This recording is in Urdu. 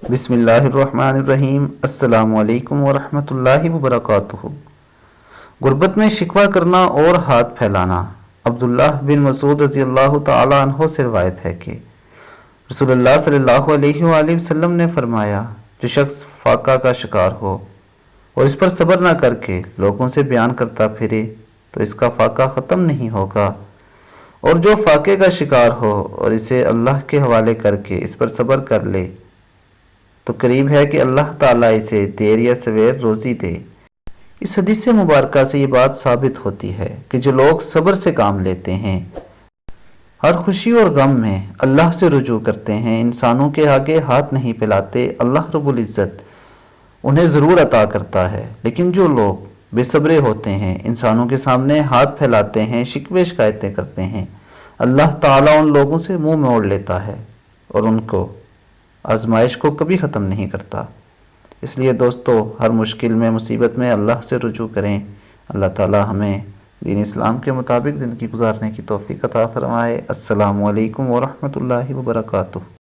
بسم اللہ الرحمن الرحیم۔ السلام علیکم ورحمۃ اللہ وبرکاتہ۔ غربت میں شکوہ کرنا اور ہاتھ پھیلانا۔ عبداللہ بن مسعود رضی اللہ تعالی عنہ سے روایت ہے کہ رسول اللہ صلی اللہ علیہ وآلہ وسلم نے فرمایا، جو شخص فاقہ کا شکار ہو اور اس پر صبر نہ کر کے لوگوں سے بیان کرتا پھرے تو اس کا فاقہ ختم نہیں ہوگا، اور جو فاقے کا شکار ہو اور اسے اللہ کے حوالے کر کے اس پر صبر کر لے تو قریب ہے کہ اللہ تعالیٰ اسے دیر یا سویر روزی دے۔ اس حدیث مبارکہ سے یہ بات ثابت ہوتی ہے کہ جو لوگ صبر سے کام لیتے ہیں، ہر خوشی اور غم میں اللہ سے رجوع کرتے ہیں، انسانوں کے آگے ہاتھ نہیں پھیلاتے، اللہ رب العزت انہیں ضرور عطا کرتا ہے۔ لیکن جو لوگ بے صبرے ہوتے ہیں، انسانوں کے سامنے ہاتھ پھیلاتے ہیں، شکوے شکایتیں کرتے ہیں، اللہ تعالیٰ ان لوگوں سے منہ موڑ لیتا ہے اور ان کو آزمائش کو کبھی ختم نہیں کرتا۔ اس لیے دوستو، ہر مشکل میں، مصیبت میں اللہ سے رجوع کریں۔ اللہ تعالیٰ ہمیں دین اسلام کے مطابق زندگی گزارنے کی توفیق عطا فرمائے۔ السلام علیکم ورحمۃ اللہ وبرکاتہ۔